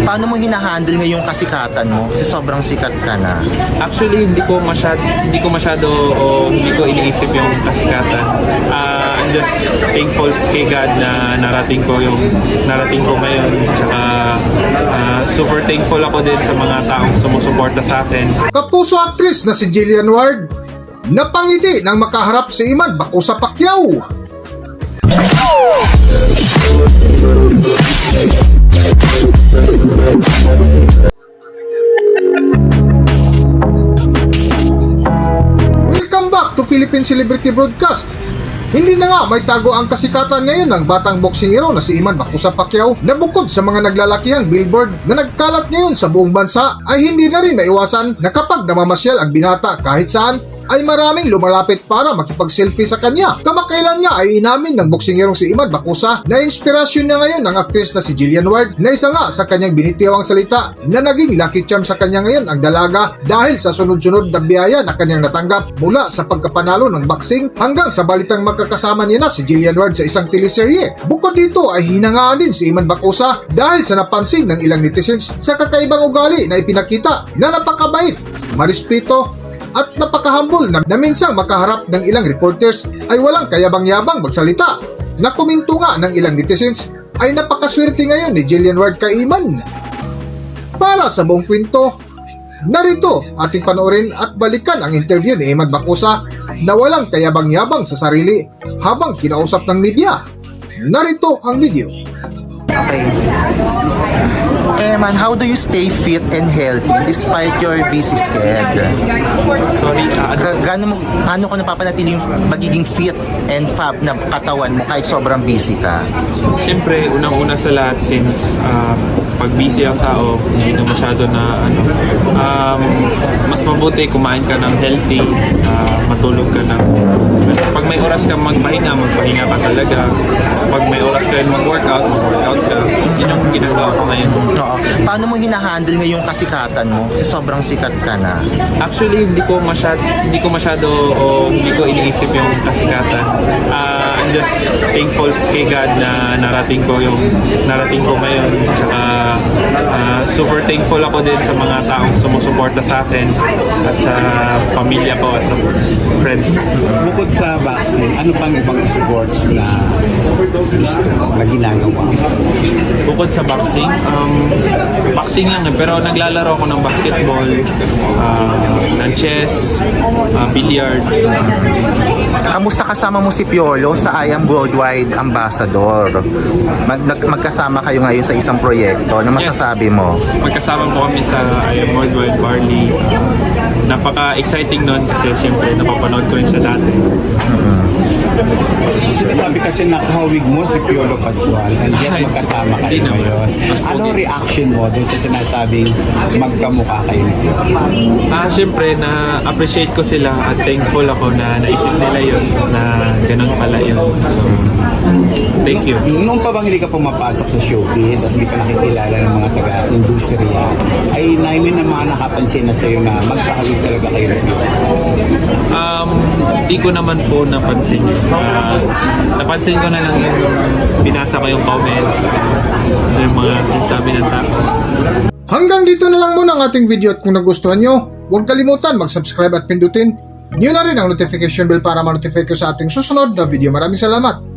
Paano mo hinahandle ngayong kasikatan mo? Kasi sobrang sikat ka na. Actually, hindi ko masyado o hindi ko iniisip yung kasikatan. I'm just thankful kay God na narating ko ngayon. Tsaka super thankful ako din sa mga taong sumusuporta sa akin. Kapuso actress na si Jillian Ward, napangiti nang makaharap si Iman Bacosa Pacquiao. Welcome back to Philippine Celebrity Broadcast. Hindi na nga may tago ang kasikatan ngayon ng batang boxing hero na si Iman Bacosa Pacquiao na bukod sa mga naglalakihang billboard na nagkalat ngayon sa buong bansa ay hindi na rin maiwasan na kapag namamasyal ang binata kahit saan ay maraming lumalapit para makipag-selfie sa kanya. Kamakailan nga ay inamin ng boksingerong si Iman Bacosa na inspirasyon niya ngayon ng aktres na si Jillian Ward na isa nga sa kanyang binitiwang salita na naging lucky charm sa kanya ngayon ang dalaga dahil sa sunod-sunod na biyaya na kanyang natanggap mula sa pagkapanalo ng boxing hanggang sa balitang magkakasama niya na si Jillian Ward sa isang teleserye. Bukod dito ay hinangaan din si Iman Bacosa dahil sa napansin ng ilang netizens sa kakaibang ugali na ipinakita na napakabait, marespeto at napakahambol na minsang makaharap ng ilang reporters ay walang kayabang-yabang magsalita. Nakominto nga ng ilang netizens ay napakaswerte ngayon ni Jillian Ward kay Iman. Para sa buong kwento, narito ating panoorin at balikan ang interview ni Iman Bacosa na walang kayabang-yabang sa sarili habang kinausap ng media. Narito ang video. Okay. Eman, how do you stay fit and healthy despite your busy schedule? Sorry, Paano ko napapanatiling magiging fit and fab na katawan mo kahit sobrang busy ka? siyempre, unang-una sa lahat since pag busy ang tao, hindi na masyado na mas mabuti kumain ka ng healthy, matulog ka ng pag may oras kang magpahinga ka talaga. Pag may oras ka rin mag-workout ka. Yun ang ginagawa ko ngayon. Oo. Paano mo hinahandle ngayong kasikatan mo? Kasi sobrang sikat ka na. Actually, hindi ko masyado o hindi ko iniisip yung kasikatan. I'm just thankful kay God na narating ko ngayon. Tsaka super thankful ako din sa mga taong sumusuporta sa akin at sa pamilya ko at sa friends. Bukod sa boxing, ano pang ibang sports na gusto na ginagawa? Bukod sa boxing, boxing lang pero naglalaro ako ng basketball, ng chess, billiard. Kamusta kasama mo si Piolo sa I Am Worldwide Ambassador? Magkasama kayo ngayon sa isang proyekto. Ano masasabi mo? Magkasama po kami sa I Am Worldwide Barley. Napaka-exciting nun kasi siyempre napapanood ko rin siya dati. Sinasabi kasi nakahawig mo si Piolo Pascual and yet magkasama kayo ngayon. Anong reaction mo dun sa sinasabing magkamukha kayo ni Piolo? Siyempre na-appreciate ko sila at thankful ako na naisip nila yun na ganun pala yun. So, thank you. Noong pa bang hindi ka pumapasok sa showbiz at hindi ka nakikilala ng mga taga-industriya, ay naimin na mga nakapansin na sa'yo na magkahawig talaga kayo ni Piolo? Di ko naman po napansin yun. Napansin ko na lang yun. Binasa ko yung comments sa mga sinasabi ng tao. Hanggang dito na lang muna ang ating video at kung nagustuhan nyo, huwag kalimutan mag-subscribe at pindutin nyo na rin ang notification bell para ma-notify ko sa ating susunod na video. Maraming salamat!